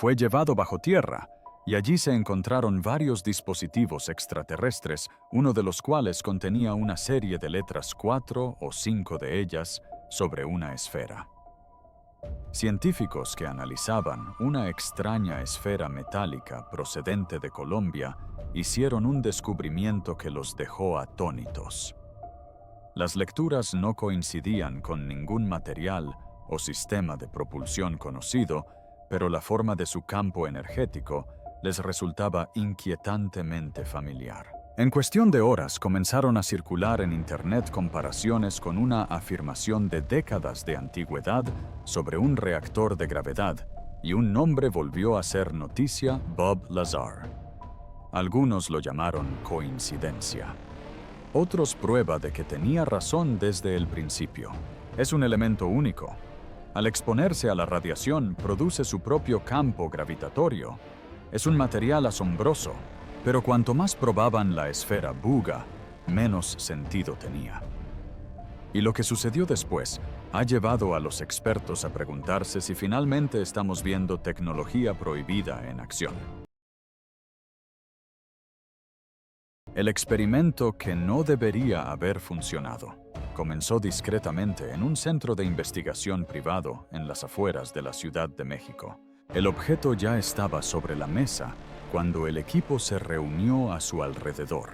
Fue llevado bajo tierra, y allí se encontraron varios dispositivos extraterrestres, uno de los cuales contenía una serie de letras, 4 o 5 de ellas, sobre una esfera. Científicos que analizaban una extraña esfera metálica procedente de Colombia hicieron un descubrimiento que los dejó atónitos. Las lecturas no coincidían con ningún material o sistema de propulsión conocido, pero la forma de su campo energético les resultaba inquietantemente familiar. En cuestión de horas comenzaron a circular en Internet comparaciones con una afirmación de décadas de antigüedad sobre un reactor de gravedad, y un nombre volvió a ser noticia: Bob Lazar. Algunos lo llamaron coincidencia. Otros prueba de que tenía razón desde el principio. Es un elemento único. Al exponerse a la radiación, produce su propio campo gravitatorio. Es un material asombroso, pero cuanto más probaban la esfera Buga, menos sentido tenía. Y lo que sucedió después ha llevado a los expertos a preguntarse si finalmente estamos viendo tecnología prohibida en acción. El experimento que no debería haber funcionado comenzó discretamente en un centro de investigación privado en las afueras de la Ciudad de México. El objeto ya estaba sobre la mesa cuando el equipo se reunió a su alrededor.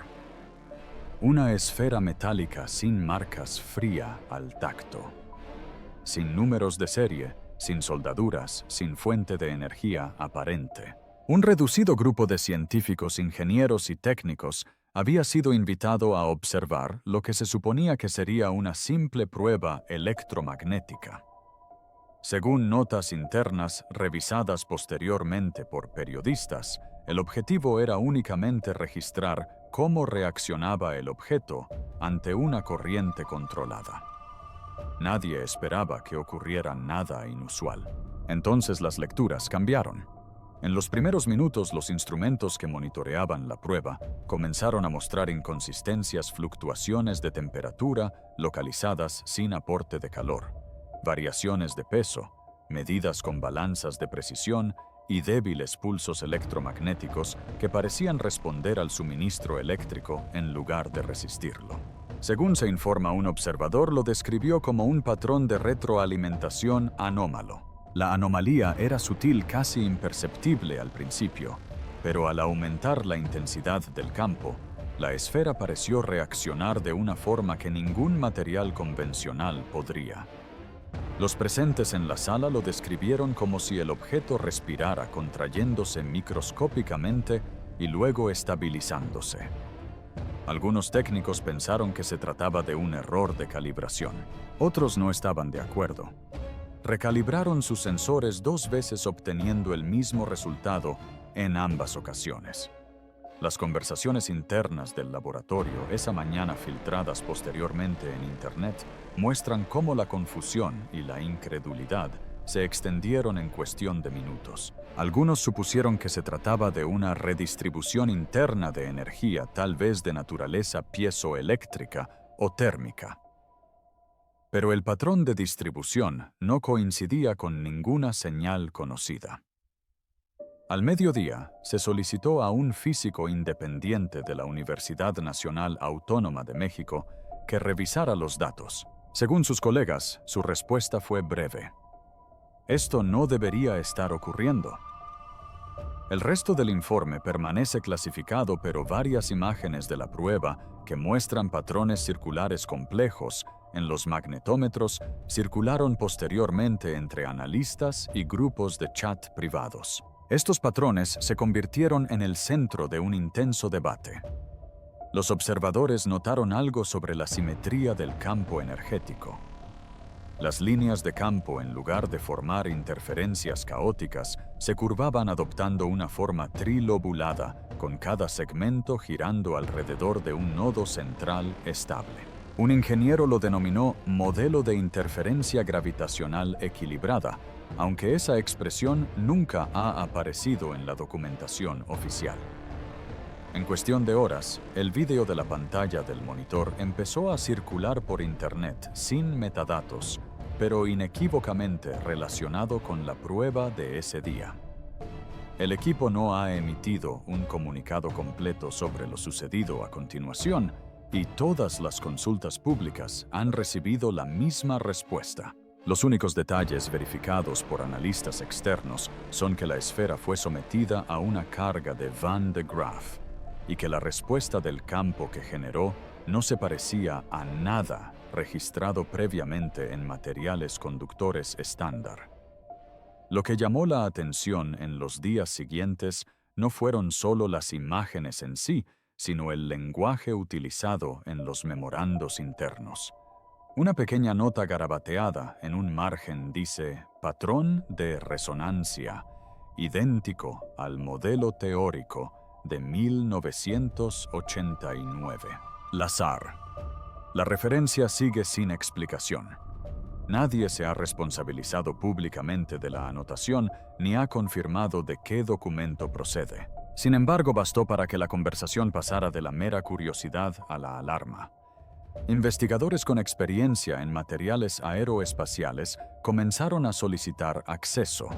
Una esfera metálica sin marcas, fría al tacto. Sin números de serie, sin soldaduras, sin fuente de energía aparente. Un reducido grupo de científicos, ingenieros y técnicos había sido invitado a observar lo que se suponía que sería una simple prueba electromagnética. Según notas internas revisadas posteriormente por periodistas, el objetivo era únicamente registrar cómo reaccionaba el objeto ante una corriente controlada. Nadie esperaba que ocurriera nada inusual. Entonces las lecturas cambiaron. En los primeros minutos, los instrumentos que monitoreaban la prueba comenzaron a mostrar inconsistencias, fluctuaciones de temperatura localizadas sin aporte de calor, variaciones de peso, medidas con balanzas de precisión y débiles pulsos electromagnéticos que parecían responder al suministro eléctrico en lugar de resistirlo. Según se informa, un observador lo describió como un patrón de retroalimentación anómalo. La anomalía era sutil, casi imperceptible al principio, pero al aumentar la intensidad del campo, la esfera pareció reaccionar de una forma que ningún material convencional podría. Los presentes en la sala lo describieron como si el objeto respirara, contrayéndose microscópicamente y luego estabilizándose. Algunos técnicos pensaron que se trataba de un error de calibración. Otros no estaban de acuerdo. Recalibraron sus sensores 2 veces, obteniendo el mismo resultado en ambas ocasiones. Las conversaciones internas del laboratorio, esa mañana filtradas posteriormente en Internet, muestran cómo la confusión y la incredulidad se extendieron en cuestión de minutos. Algunos supusieron que se trataba de una redistribución interna de energía, tal vez de naturaleza piezoeléctrica o térmica. Pero el patrón de distribución no coincidía con ninguna señal conocida. Al mediodía, se solicitó a un físico independiente de la Universidad Nacional Autónoma de México que revisara los datos. Según sus colegas, su respuesta fue breve: esto no debería estar ocurriendo. El resto del informe permanece clasificado, pero varias imágenes de la prueba que muestran patrones circulares complejos en los magnetómetros circularon posteriormente entre analistas y grupos de chat privados. Estos patrones se convirtieron en el centro de un intenso debate. Los observadores notaron algo sobre la simetría del campo energético. Las líneas de campo, en lugar de formar interferencias caóticas, se curvaban adoptando una forma trilobulada, con cada segmento girando alrededor de un nodo central estable. Un ingeniero lo denominó modelo de interferencia gravitacional equilibrada, aunque esa expresión nunca ha aparecido en la documentación oficial. En cuestión de horas, el vídeo de la pantalla del monitor empezó a circular por Internet sin metadatos, pero inequívocamente relacionado con la prueba de ese día. El equipo no ha emitido un comunicado completo sobre lo sucedido a continuación, y todas las consultas públicas han recibido la misma respuesta. Los únicos detalles verificados por analistas externos son que la esfera fue sometida a una carga de Van de Graaff y que la respuesta del campo que generó no se parecía a nada registrado previamente en materiales conductores estándar. Lo que llamó la atención en los días siguientes no fueron solo las imágenes en sí, sino el lenguaje utilizado en los memorandos internos. Una pequeña nota garabateada en un margen dice «patrón de resonancia, idéntico al modelo teórico de 1989». Lazar. La referencia sigue sin explicación. Nadie se ha responsabilizado públicamente de la anotación ni ha confirmado de qué documento procede. Sin embargo, bastó para que la conversación pasara de la mera curiosidad a la alarma. Investigadores con experiencia en materiales aeroespaciales comenzaron a solicitar acceso.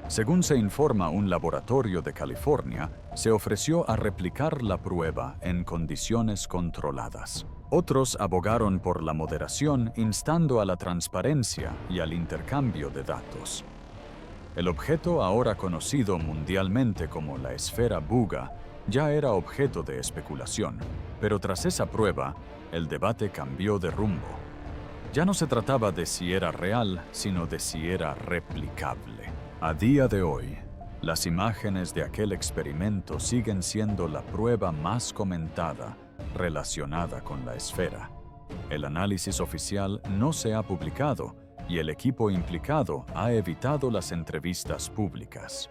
Según se informa, un laboratorio de California se ofreció a replicar la prueba en condiciones controladas. Otros abogaron por la moderación, instando a la transparencia y al intercambio de datos. El objeto, ahora conocido mundialmente como la esfera Buga, ya era objeto de especulación, pero tras esa prueba, el debate cambió de rumbo. Ya no se trataba de si era real, sino de si era replicable. A día de hoy, las imágenes de aquel experimento siguen siendo la prueba más comentada relacionada con la esfera. El análisis oficial no se ha publicado y el equipo implicado ha evitado las entrevistas públicas.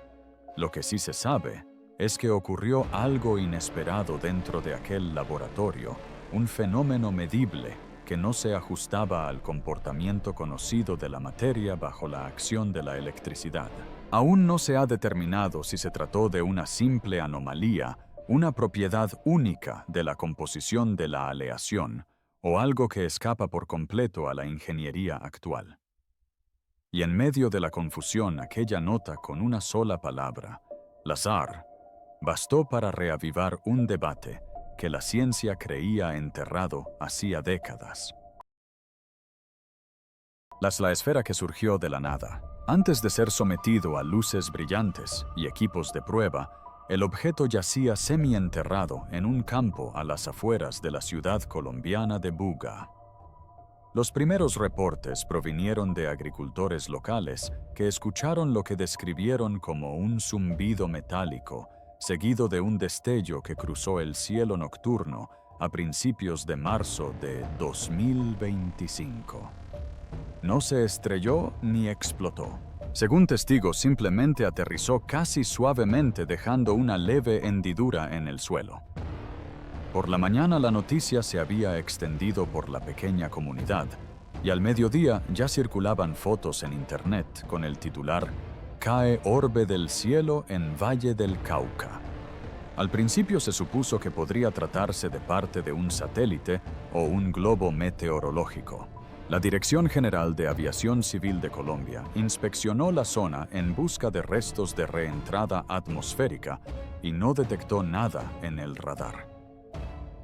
Lo que sí se sabe es que ocurrió algo inesperado dentro de aquel laboratorio, un fenómeno medible que no se ajustaba al comportamiento conocido de la materia bajo la acción de la electricidad. Aún no se ha determinado si se trató de una simple anomalía, una propiedad única de la composición de la aleación, o algo que escapa por completo a la ingeniería actual. Y en medio de la confusión, aquella nota con una sola palabra, Lazar, bastó para reavivar un debate que la ciencia creía enterrado hacía décadas. La esfera que surgió de la nada. Antes de ser sometido a luces brillantes y equipos de prueba, el objeto yacía semienterrado en un campo a las afueras de la ciudad colombiana de Buga. Los primeros reportes provinieron de agricultores locales que escucharon lo que describieron como un zumbido metálico, seguido de un destello que cruzó el cielo nocturno a principios de marzo de 2025. No se estrelló ni explotó. Según testigos, simplemente aterrizó casi suavemente, dejando una leve hendidura en el suelo. Por la mañana la noticia se había extendido por la pequeña comunidad, y al mediodía ya circulaban fotos en internet con el titular «Cae orbe del cielo en Valle del Cauca». Al principio se supuso que podría tratarse de parte de un satélite o un globo meteorológico. La Dirección General de Aviación Civil de Colombia inspeccionó la zona en busca de restos de reentrada atmosférica y no detectó nada en el radar.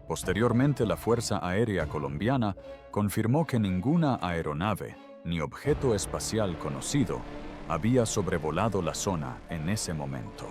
Posteriormente, la Fuerza Aérea Colombiana confirmó que ninguna aeronave ni objeto espacial conocido había sobrevolado la zona en ese momento.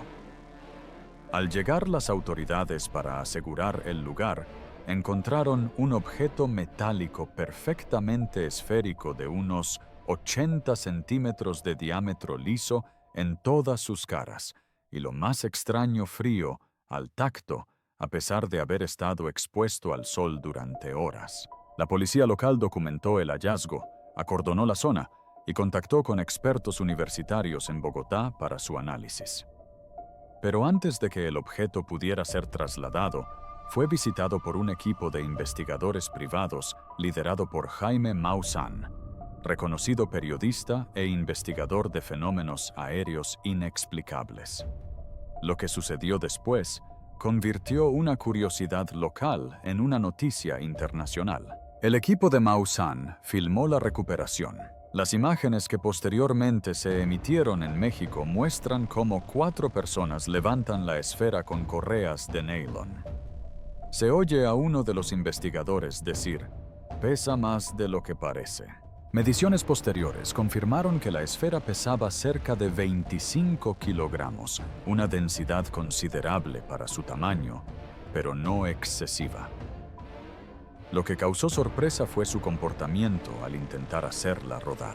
Al llegar las autoridades para asegurar el lugar, encontraron un objeto metálico perfectamente esférico de unos 80 centímetros de diámetro liso en todas sus caras, y lo más extraño, frío al tacto, a pesar de haber estado expuesto al sol durante horas. La policía local documentó el hallazgo, acordonó la zona y contactó con expertos universitarios en Bogotá para su análisis. Pero antes de que el objeto pudiera ser trasladado, fue visitado por un equipo de investigadores privados liderado por Jaime Maussan, reconocido periodista e investigador de fenómenos aéreos inexplicables. Lo que sucedió después convirtió una curiosidad local en una noticia internacional. El equipo de Maussan filmó la recuperación. Las imágenes que posteriormente se emitieron en México muestran cómo 4 personas levantan la esfera con correas de nylon. Se oye a uno de los investigadores decir, "Pesa más de lo que parece". Mediciones posteriores confirmaron que la esfera pesaba cerca de 25 kilogramos, una densidad considerable para su tamaño, pero no excesiva. Lo que causó sorpresa fue su comportamiento al intentar hacerla rodar.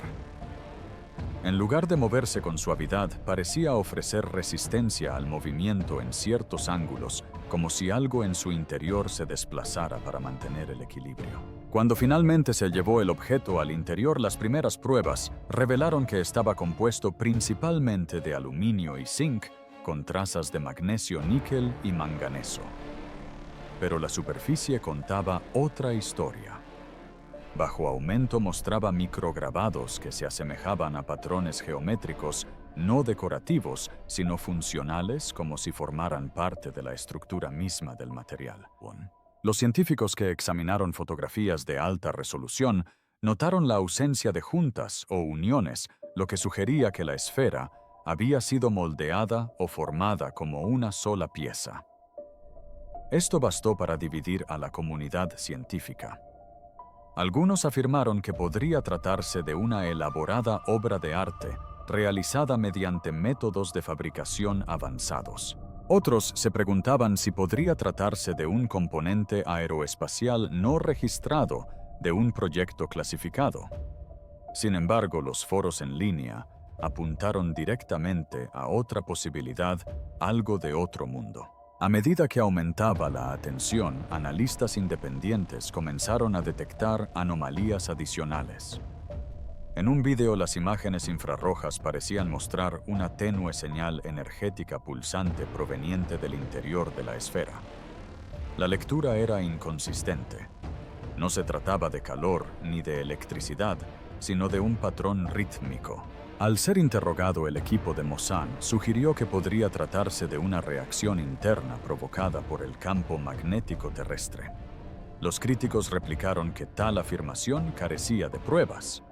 En lugar de moverse con suavidad, parecía ofrecer resistencia al movimiento en ciertos ángulos, como si algo en su interior se desplazara para mantener el equilibrio. Cuando finalmente se llevó el objeto al interior, las primeras pruebas revelaron que estaba compuesto principalmente de aluminio y zinc, con trazas de magnesio, níquel y manganeso. Pero la superficie contaba otra historia. Bajo aumento mostraba micrograbados que se asemejaban a patrones geométricos no decorativos, sino funcionales, como si formaran parte de la estructura misma del material. Los científicos que examinaron fotografías de alta resolución notaron la ausencia de juntas o uniones, lo que sugería que la esfera había sido moldeada o formada como una sola pieza. Esto bastó para dividir a la comunidad científica. Algunos afirmaron que podría tratarse de una elaborada obra de arte realizada mediante métodos de fabricación avanzados. Otros se preguntaban si podría tratarse de un componente aeroespacial no registrado de un proyecto clasificado. Sin embargo, los foros en línea apuntaron directamente a otra posibilidad, algo de otro mundo. A medida que aumentaba la atención, analistas independientes comenzaron a detectar anomalías adicionales. En un video, las imágenes infrarrojas parecían mostrar una tenue señal energética pulsante proveniente del interior de la esfera. La lectura era inconsistente. No se trataba de calor ni de electricidad, sino de un patrón rítmico. Al ser interrogado, el equipo de Mosan sugirió que podría tratarse de una reacción interna provocada por el campo magnético terrestre. Los críticos replicaron que tal afirmación carecía de pruebas.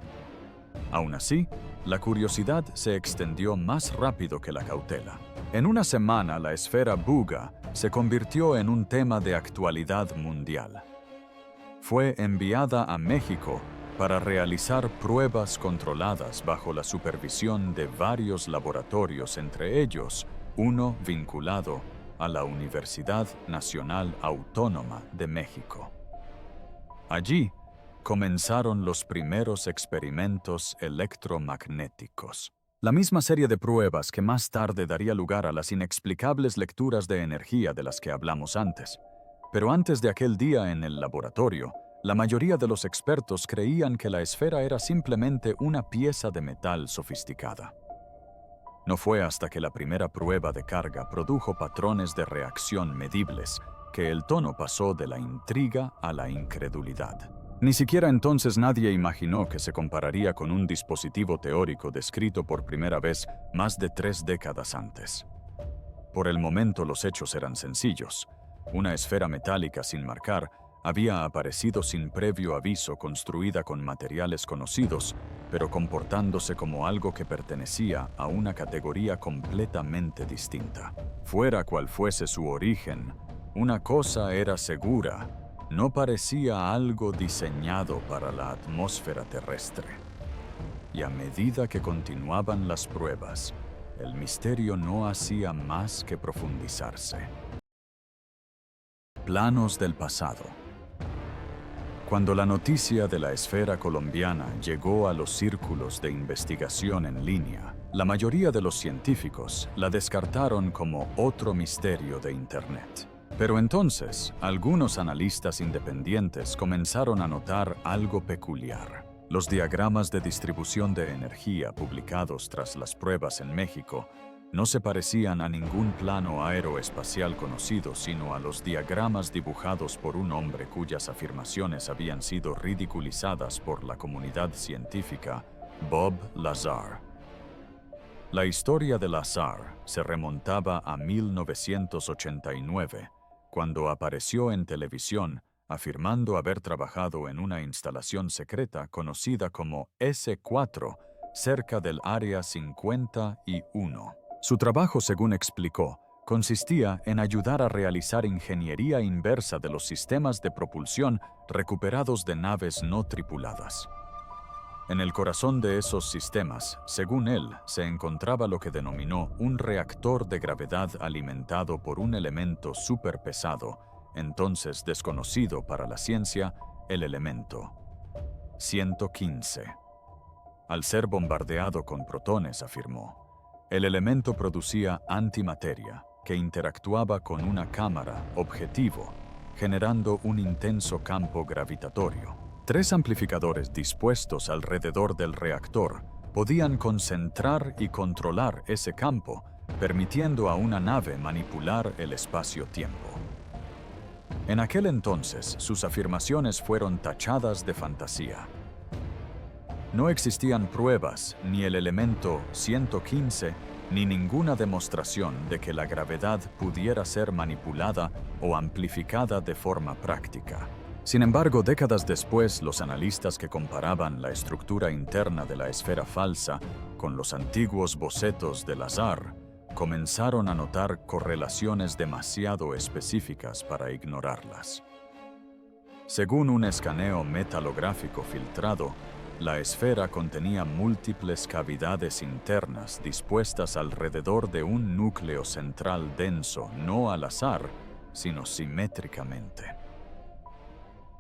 Aún así, la curiosidad se extendió más rápido que la cautela. En una semana, la esfera Buga se convirtió en un tema de actualidad mundial. Fue enviada a México para realizar pruebas controladas bajo la supervisión de varios laboratorios, entre ellos uno vinculado a la Universidad Nacional Autónoma de México. Allí comenzaron los primeros experimentos electromagnéticos. La misma serie de pruebas que más tarde daría lugar a las inexplicables lecturas de energía de las que hablamos antes. Pero antes de aquel día en el laboratorio, la mayoría de los expertos creían que la esfera era simplemente una pieza de metal sofisticada. No fue hasta que la primera prueba de carga produjo patrones de reacción medibles que el tono pasó de la intriga a la incredulidad. Ni siquiera entonces nadie imaginó que se compararía con un dispositivo teórico descrito por primera vez más de 3 décadas antes. Por el momento los hechos eran sencillos. Una esfera metálica sin marcar había aparecido sin previo aviso, construida con materiales conocidos, pero comportándose como algo que pertenecía a una categoría completamente distinta. Fuera cual fuese su origen, una cosa era segura: no parecía algo diseñado para la atmósfera terrestre. Y a medida que continuaban las pruebas, el misterio no hacía más que profundizarse. Planos del pasado. Cuando la noticia de la esfera colombiana llegó a los círculos de investigación en línea, la mayoría de los científicos la descartaron como otro misterio de Internet. Pero entonces, algunos analistas independientes comenzaron a notar algo peculiar. Los diagramas de distribución de energía publicados tras las pruebas en México no se parecían a ningún plano aeroespacial conocido, sino a los diagramas dibujados por un hombre cuyas afirmaciones habían sido ridiculizadas por la comunidad científica, Bob Lazar. La historia de Lazar se remontaba a 1989, cuando apareció en televisión afirmando haber trabajado en una instalación secreta conocida como S4, cerca del Área 51. Su trabajo, según explicó, consistía en ayudar a realizar ingeniería inversa de los sistemas de propulsión recuperados de naves no tripuladas. En el corazón de esos sistemas, según él, se encontraba lo que denominó un reactor de gravedad alimentado por un elemento superpesado, entonces desconocido para la ciencia, el elemento 115. Al ser bombardeado con protones, afirmó, el elemento producía antimateria que interactuaba con una cámara objetivo, generando un intenso campo gravitatorio. 3 amplificadores dispuestos alrededor del reactor podían concentrar y controlar ese campo, permitiendo a una nave manipular el espacio-tiempo. En aquel entonces, sus afirmaciones fueron tachadas de fantasía. No existían pruebas, ni el elemento 115, ni ninguna demostración de que la gravedad pudiera ser manipulada o amplificada de forma práctica. Sin embargo, décadas después, los analistas que comparaban la estructura interna de la esfera falsa con los antiguos bocetos de Lazar comenzaron a notar correlaciones demasiado específicas para ignorarlas. Según un escaneo metalográfico filtrado, la esfera contenía múltiples cavidades internas dispuestas alrededor de un núcleo central denso, no al azar, sino simétricamente.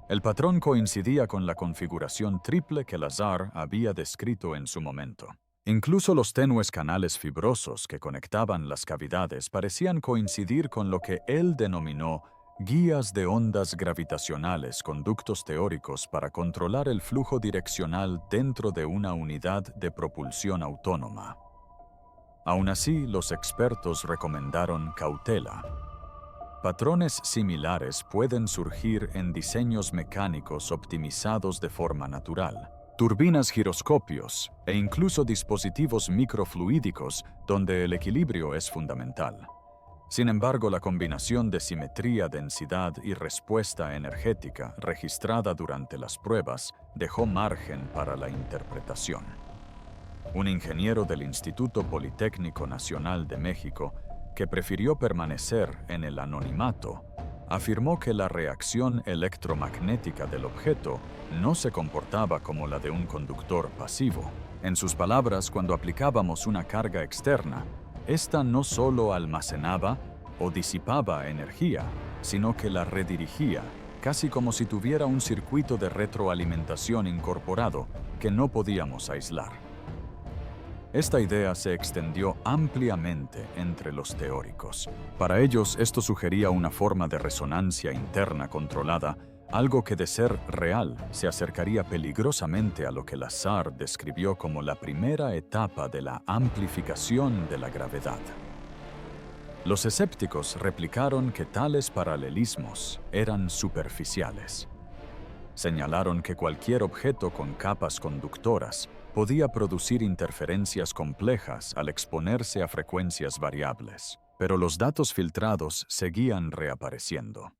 El patrón coincidía con la configuración triple que Lazar había descrito en su momento. Incluso los tenues canales fibrosos que conectaban las cavidades parecían coincidir con lo que él denominó guías de ondas gravitacionales, conductos teóricos para controlar el flujo direccional dentro de una unidad de propulsión autónoma. Aún así, los expertos recomendaron cautela. Patrones similares pueden surgir en diseños mecánicos optimizados de forma natural, turbinas giroscopios e incluso dispositivos microfluídicos donde el equilibrio es fundamental. Sin embargo, la combinación de simetría, densidad y respuesta energética registrada durante las pruebas dejó margen para la interpretación. Un ingeniero del Instituto Politécnico Nacional de México, que prefirió permanecer en el anonimato, afirmó que la reacción electromagnética del objeto no se comportaba como la de un conductor pasivo. En sus palabras, cuando aplicábamos una carga externa, esta no solo almacenaba o disipaba energía, sino que la redirigía, casi como si tuviera un circuito de retroalimentación incorporado que no podíamos aislar. Esta idea se extendió ampliamente entre los teóricos. Para ellos, esto sugería una forma de resonancia interna controlada, algo que de ser real se acercaría peligrosamente a lo que Lazar describió como la primera etapa de la amplificación de la gravedad. Los escépticos replicaron que tales paralelismos eran superficiales. Señalaron que cualquier objeto con capas conductoras podía producir interferencias complejas al exponerse a frecuencias variables, pero los datos filtrados seguían reapareciendo.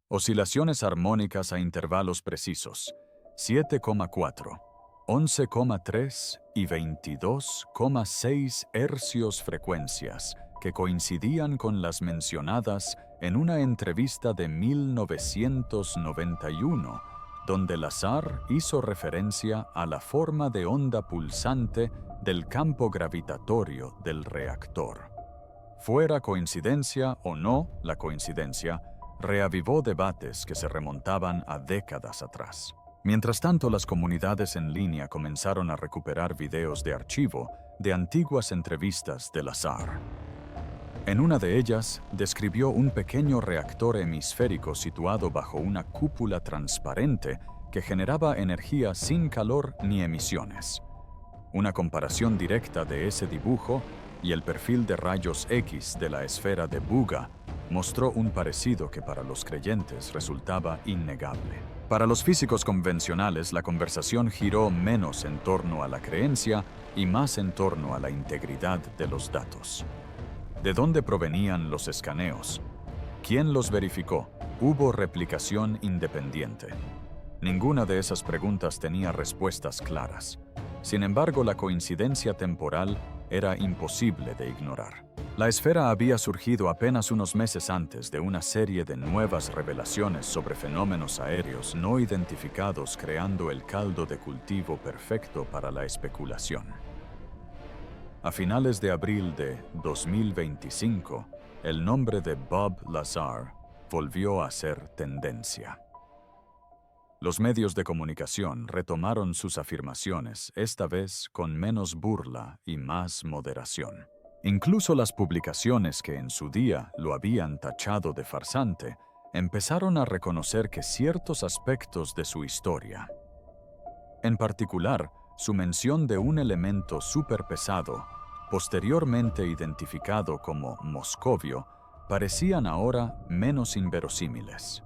Oscilaciones armónicas a intervalos precisos, 7,4, 11,3 y 22,6 hercios frecuencias, que coincidían con las mencionadas en una entrevista de 1991, donde Lazar hizo referencia a la forma de onda pulsante del campo gravitatorio del reactor. Fuera coincidencia o no, la coincidencia reavivó debates que se remontaban a décadas atrás. Mientras tanto, las comunidades en línea comenzaron a recuperar videos de archivo de antiguas entrevistas de Lazar. En una de ellas, describió un pequeño reactor hemisférico situado bajo una cúpula transparente que generaba energía sin calor ni emisiones. Una comparación directa de ese dibujo y el perfil de rayos X de la esfera de Buga mostró un parecido que para los creyentes resultaba innegable. Para los físicos convencionales, la conversación giró menos en torno a la creencia y más en torno a la integridad de los datos. ¿De dónde provenían los escaneos? ¿Quién los verificó? hubo replicación independiente. Ninguna de esas preguntas tenía respuestas claras. Sin embargo, la coincidencia temporal era imposible de ignorar. La esfera había surgido apenas unos meses antes de una serie de nuevas revelaciones sobre fenómenos aéreos no identificados, creando el caldo de cultivo perfecto para la especulación. A finales de abril de 2025, el nombre de Bob Lazar volvió a ser tendencia. Los medios de comunicación retomaron sus afirmaciones, esta vez con menos burla y más moderación. Incluso las publicaciones que en su día lo habían tachado de farsante, empezaron a reconocer que ciertos aspectos de su historia, en particular, su mención de un elemento superpesado, posteriormente identificado como moscovio, parecían ahora menos inverosímiles.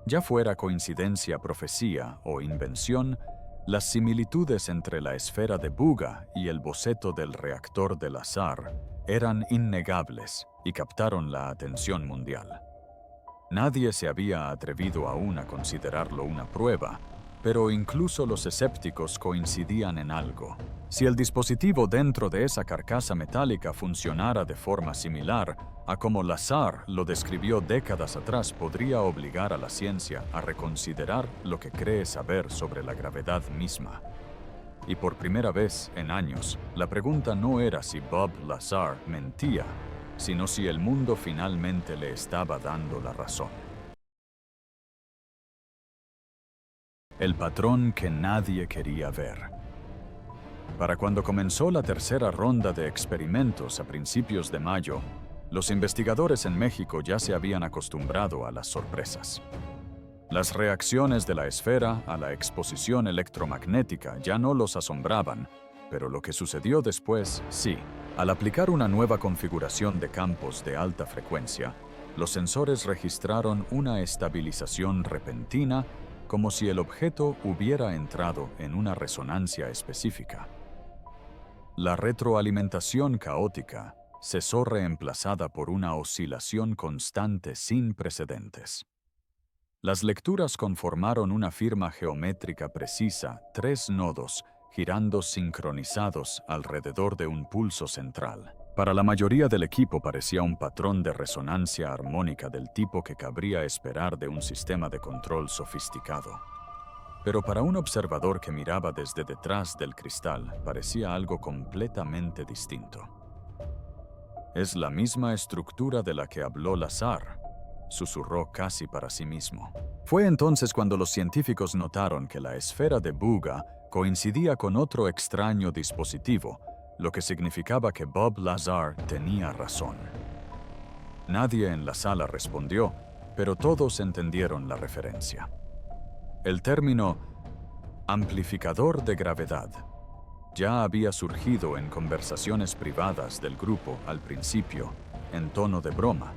Ya fuera coincidencia, profecía o invención, las similitudes entre la esfera de Buga y el boceto del reactor de Lazar eran innegables y captaron la atención mundial. Nadie se había atrevido aún a considerarlo una prueba, pero incluso los escépticos coincidían en algo. Si el dispositivo dentro de esa carcasa metálica funcionara de forma similar a como Lazar lo describió décadas atrás, podría obligar a la ciencia a reconsiderar lo que cree saber sobre la gravedad misma. Y por primera vez en años, la pregunta no era si Bob Lazar mentía, sino si el mundo finalmente le estaba dando la razón. El patrón que nadie quería ver. Para cuando comenzó la tercera ronda de experimentos a principios de mayo, los investigadores en México ya se habían acostumbrado a las sorpresas. Las reacciones de la esfera a la exposición electromagnética ya no los asombraban, pero lo que sucedió después, sí. Al aplicar una nueva configuración de campos de alta frecuencia, los sensores registraron una estabilización repentina, como si el objeto hubiera entrado en una resonancia específica. La retroalimentación caótica cesó, reemplazada por una oscilación constante sin precedentes. Las lecturas conformaron una firma geométrica precisa, 3 nodos, girando sincronizados alrededor de un pulso central. Para la mayoría del equipo parecía un patrón de resonancia armónica del tipo que cabría esperar de un sistema de control sofisticado. Pero para un observador que miraba desde detrás del cristal, parecía algo completamente distinto. «Es la misma estructura de la que habló Lazar», susurró casi para sí mismo. Fue entonces cuando los científicos notaron que la esfera de Buga coincidía con otro extraño dispositivo, lo que significaba que Bob Lazar tenía razón. Nadie en la sala respondió, pero todos entendieron la referencia. El término amplificador de gravedad ya había surgido en conversaciones privadas del grupo al principio, en tono de broma,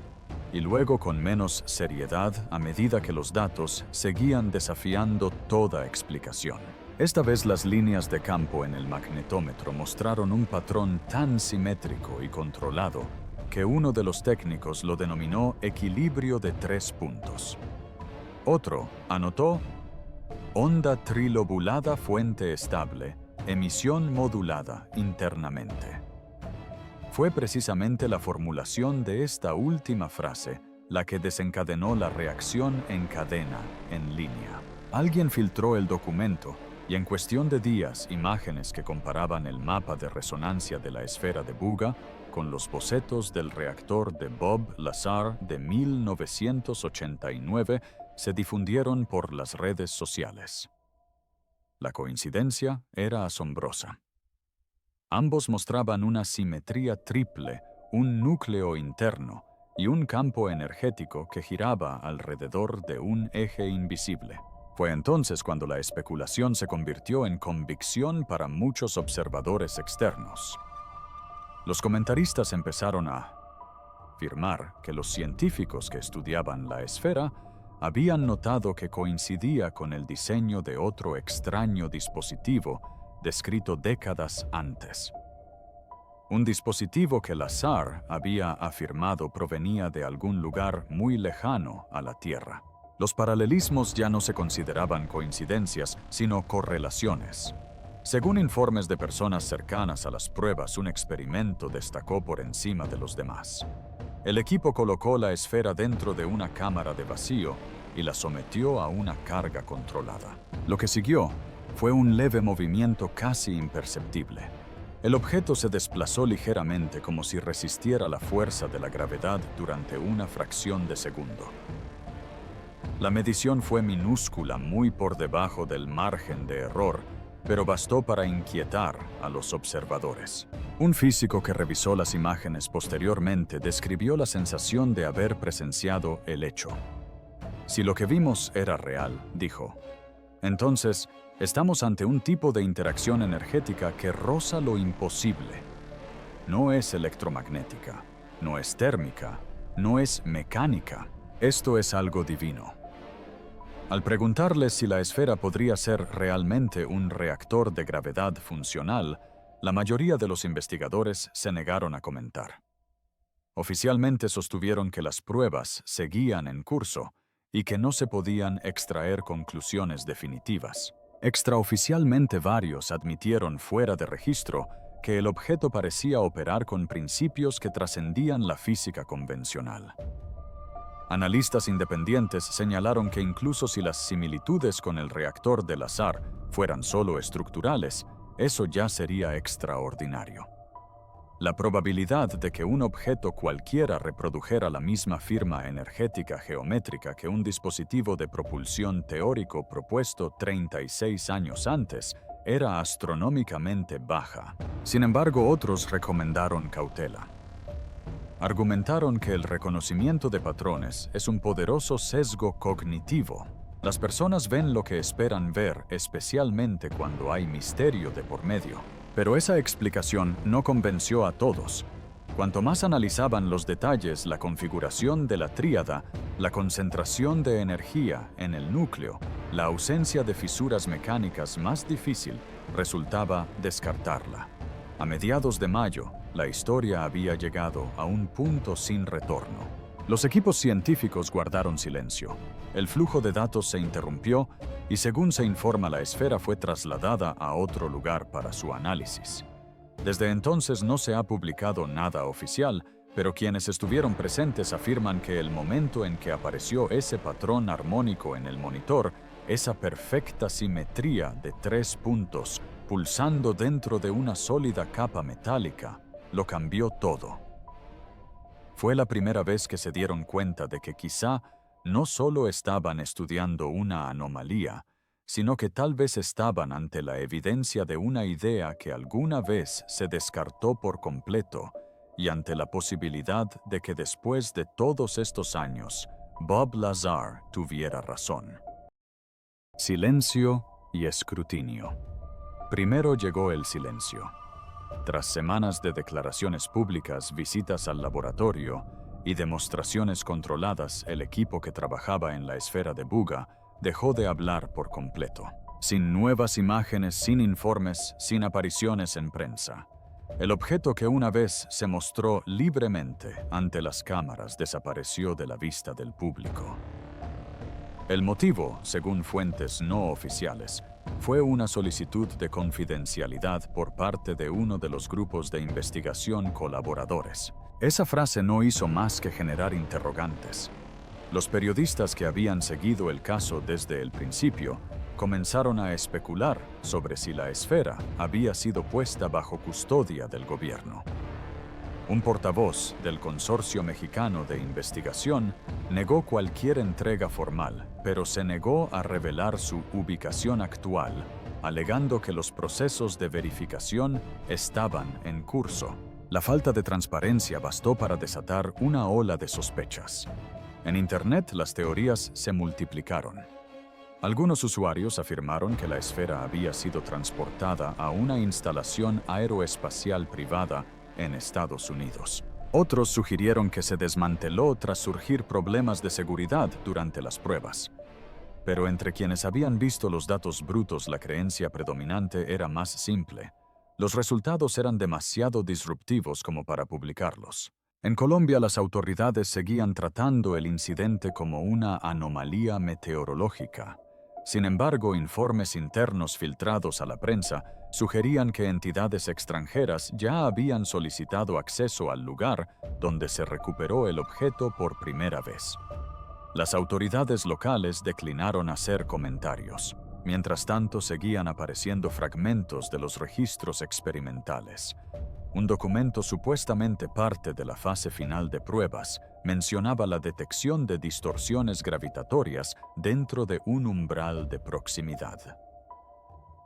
y luego con menos seriedad a medida que los datos seguían desafiando toda explicación. Esta vez las líneas de campo en el magnetómetro mostraron un patrón tan simétrico y controlado que uno de los técnicos lo denominó equilibrio de 3 puntos. Otro anotó onda trilobulada, fuente estable, emisión modulada internamente. Fue precisamente la formulación de esta última frase la que desencadenó la reacción en cadena en línea. Alguien filtró el documento y en cuestión de días, imágenes que comparaban el mapa de resonancia de la esfera de Buga con los bocetos del reactor de Bob Lazar de 1989 se difundieron por las redes sociales. La coincidencia era asombrosa. Ambos mostraban una simetría triple, un núcleo interno y un campo energético que giraba alrededor de un eje invisible. Fue entonces cuando la especulación se convirtió en convicción para muchos observadores externos. Los comentaristas empezaron a afirmar que los científicos que estudiaban la esfera habían notado que coincidía con el diseño de otro extraño dispositivo descrito décadas antes. un dispositivo que la SAR había afirmado provenía de algún lugar muy lejano a la Tierra. Los paralelismos ya no se consideraban coincidencias, sino correlaciones. Según informes de personas cercanas a las pruebas, un experimento destacó por encima de los demás. El equipo colocó la esfera dentro de una cámara de vacío y la sometió a una carga controlada. Lo que siguió fue un leve movimiento casi imperceptible. El objeto se desplazó ligeramente como si resistiera la fuerza de la gravedad durante una fracción de segundo. La medición fue minúscula, muy por debajo del margen de error, pero bastó para inquietar a los observadores. Un físico que revisó las imágenes posteriormente describió la sensación de haber presenciado el hecho. Si lo que vimos era real, dijo, entonces estamos ante un tipo de interacción energética que roza lo imposible. No es electromagnética, no es térmica, no es mecánica. Esto es algo divino. Al preguntarles si la esfera podría ser realmente un reactor de gravedad funcional, la mayoría de los investigadores se negaron a comentar. Oficialmente sostuvieron que las pruebas seguían en curso y que no se podían extraer conclusiones definitivas. Extraoficialmente varios admitieron fuera de registro que el objeto parecía operar con principios que trascendían la física convencional. Analistas independientes señalaron que incluso si las similitudes con el reactor de la SAR fueran solo estructurales, eso ya sería extraordinario. La probabilidad de que un objeto cualquiera reprodujera la misma firma energética geométrica que un dispositivo de propulsión teórico propuesto 36 años antes era astronómicamente baja. Sin embargo, otros recomendaron cautela. Argumentaron que el reconocimiento de patrones es un poderoso sesgo cognitivo. Las personas ven lo que esperan ver, especialmente cuando hay misterio de por medio. Pero esa explicación no convenció a todos. Cuanto más analizaban los detalles, la configuración de la tríada, la concentración de energía en el núcleo, la ausencia de fisuras mecánicas, más difícil resultaba descartarla. A mediados de mayo, la historia había llegado a un punto sin retorno. Los equipos científicos guardaron silencio. El flujo de datos se interrumpió y, según se informa, la esfera fue trasladada a otro lugar para su análisis. Desde entonces no se ha publicado nada oficial, pero quienes estuvieron presentes afirman que el momento en que apareció ese patrón armónico en el monitor, esa perfecta simetría de 3 puntos, pulsando dentro de una sólida capa metálica, lo cambió todo. Fue la primera vez que se dieron cuenta de que quizá no solo estaban estudiando una anomalía, sino que tal vez estaban ante la evidencia de una idea que alguna vez se descartó por completo y ante la posibilidad de que después de todos estos años, Bob Lazar tuviera razón. Silencio y escrutinio. Primero llegó el silencio. Tras semanas de declaraciones públicas, visitas al laboratorio y demostraciones controladas, el equipo que trabajaba en la esfera de Buga dejó de hablar por completo. Sin nuevas imágenes, sin informes, sin apariciones en prensa. El objeto que una vez se mostró libremente ante las cámaras desapareció de la vista del público. El motivo, según fuentes no oficiales, fue una solicitud de confidencialidad por parte de uno de los grupos de investigación colaboradores. Esa frase no hizo más que generar interrogantes. Los periodistas que habían seguido el caso desde el principio comenzaron a especular sobre si la esfera había sido puesta bajo custodia del gobierno. Un portavoz del Consorcio Mexicano de Investigación negó cualquier entrega formal, pero se negó a revelar su ubicación actual, alegando que los procesos de verificación estaban en curso. La falta de transparencia bastó para desatar una ola de sospechas. En Internet, las teorías se multiplicaron. Algunos usuarios afirmaron que la esfera había sido transportada a una instalación aeroespacial privada en Estados Unidos. Otros sugirieron que se desmanteló tras surgir problemas de seguridad durante las pruebas. Pero entre quienes habían visto los datos brutos, la creencia predominante era más simple. Los resultados eran demasiado disruptivos como para publicarlos. En Colombia, las autoridades seguían tratando el incidente como una anomalía meteorológica. Sin embargo, informes internos filtrados a la prensa sugerían que entidades extranjeras ya habían solicitado acceso al lugar donde se recuperó el objeto por primera vez. Las autoridades locales declinaron hacer comentarios. Mientras tanto, seguían apareciendo fragmentos de los registros experimentales. Un documento supuestamente parte de la fase final de pruebas mencionaba la detección de distorsiones gravitatorias dentro de un umbral de proximidad.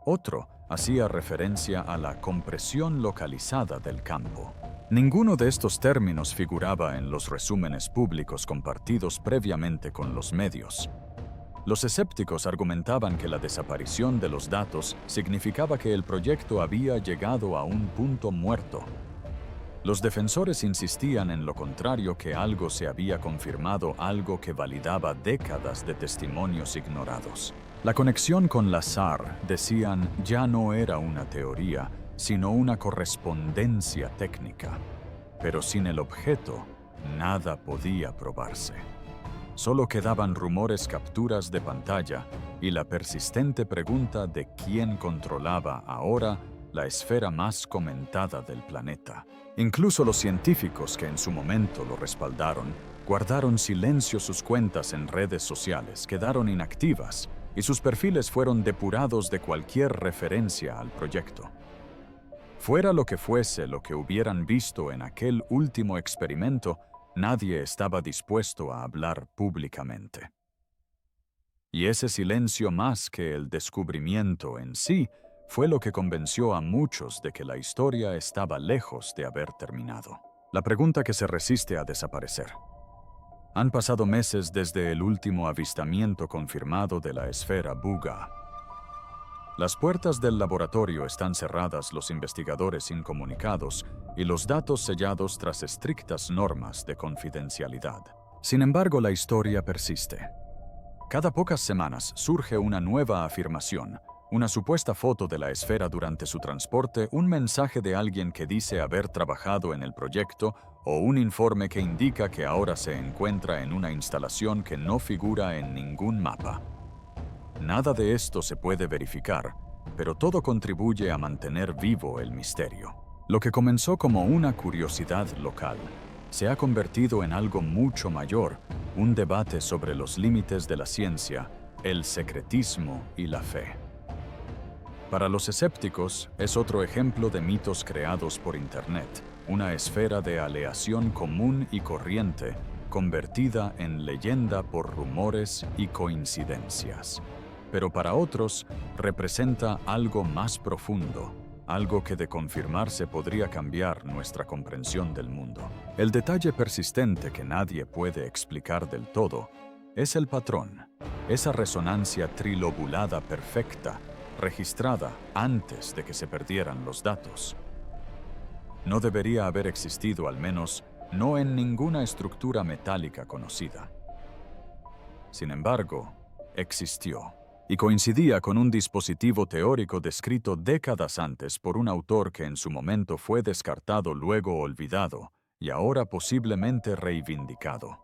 Otro hacía referencia a la compresión localizada del campo. Ninguno de estos términos figuraba en los resúmenes públicos compartidos previamente con los medios. Los escépticos argumentaban que la desaparición de los datos significaba que el proyecto había llegado a un punto muerto. Los defensores insistían en lo contrario, que algo se había confirmado, algo que validaba décadas de testimonios ignorados. La conexión con la SAR, decían, ya no era una teoría, sino una correspondencia técnica. Pero sin el objeto, nada podía probarse. Solo quedaban rumores, capturas de pantalla y la persistente pregunta de quién controlaba ahora la esfera más comentada del planeta. Incluso los científicos que en su momento lo respaldaron guardaron silencio. Sus cuentas en redes sociales quedaron inactivas y sus perfiles fueron depurados de cualquier referencia al proyecto. Fuera lo que fuese lo que hubieran visto en aquel último experimento, nadie estaba dispuesto a hablar públicamente. Y ese silencio, más que el descubrimiento en sí, fue lo que convenció a muchos de que la historia estaba lejos de haber terminado. La pregunta que se resiste a desaparecer. Han pasado meses desde el último avistamiento confirmado de la esfera Buga. Las puertas del laboratorio están cerradas, los investigadores incomunicados y los datos sellados tras estrictas normas de confidencialidad. Sin embargo, la historia persiste. Cada pocas semanas surge una nueva afirmación, una supuesta foto de la esfera durante su transporte, un mensaje de alguien que dice haber trabajado en el proyecto o un informe que indica que ahora se encuentra en una instalación que no figura en ningún mapa. Nada de esto se puede verificar, pero todo contribuye a mantener vivo el misterio. Lo que comenzó como una curiosidad local se ha convertido en algo mucho mayor, un debate sobre los límites de la ciencia, el secretismo y la fe. Para los escépticos, es otro ejemplo de mitos creados por Internet, una esfera de aleación común y corriente, convertida en leyenda por rumores y coincidencias. Pero para otros, representa algo más profundo, algo que de confirmarse podría cambiar nuestra comprensión del mundo. El detalle persistente que nadie puede explicar del todo es el patrón, esa resonancia trilobulada perfecta, registrada antes de que se perdieran los datos. No debería haber existido, al menos no en ninguna estructura metálica conocida. Sin embargo, existió, y coincidía con un dispositivo teórico descrito décadas antes por un autor que en su momento fue descartado, luego olvidado, y ahora posiblemente reivindicado.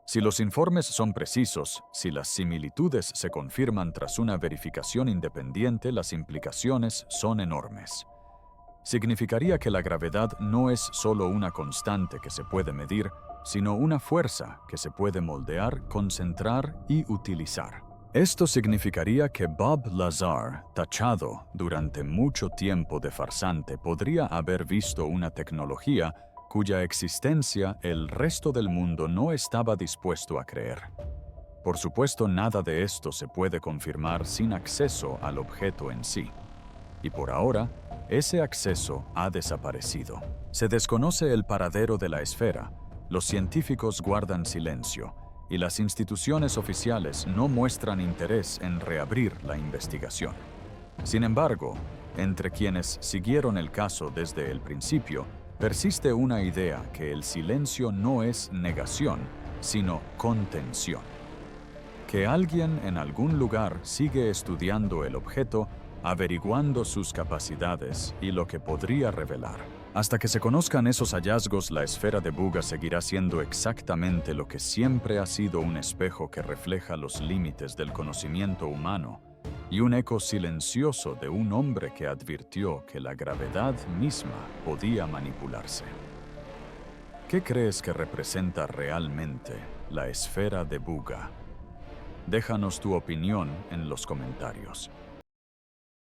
Si los informes son precisos, si las similitudes se confirman tras una verificación independiente, las implicaciones son enormes. Significaría que la gravedad no es solo una constante que se puede medir, sino una fuerza que se puede moldear, concentrar y utilizar. Esto significaría que Bob Lazar, tachado durante mucho tiempo de farsante, podría haber visto una tecnología cuya existencia el resto del mundo no estaba dispuesto a creer. Por supuesto, nada de esto se puede confirmar sin acceso al objeto en sí. Y por ahora, ese acceso ha desaparecido. Se desconoce el paradero de la esfera, los científicos guardan silencio, y las instituciones oficiales no muestran interés en reabrir la investigación. Sin embargo, entre quienes siguieron el caso desde el principio, persiste una idea que el silencio no es negación, sino contención. Que alguien en algún lugar sigue estudiando el objeto averiguando sus capacidades y lo que podría revelar. Hasta que se conozcan esos hallazgos, la esfera de Buga seguirá siendo exactamente lo que siempre ha sido: un espejo que refleja los límites del conocimiento humano y un eco silencioso de un hombre que advirtió que la gravedad misma podía manipularse. ¿Qué crees que representa realmente la esfera de Buga? Déjanos tu opinión en los comentarios.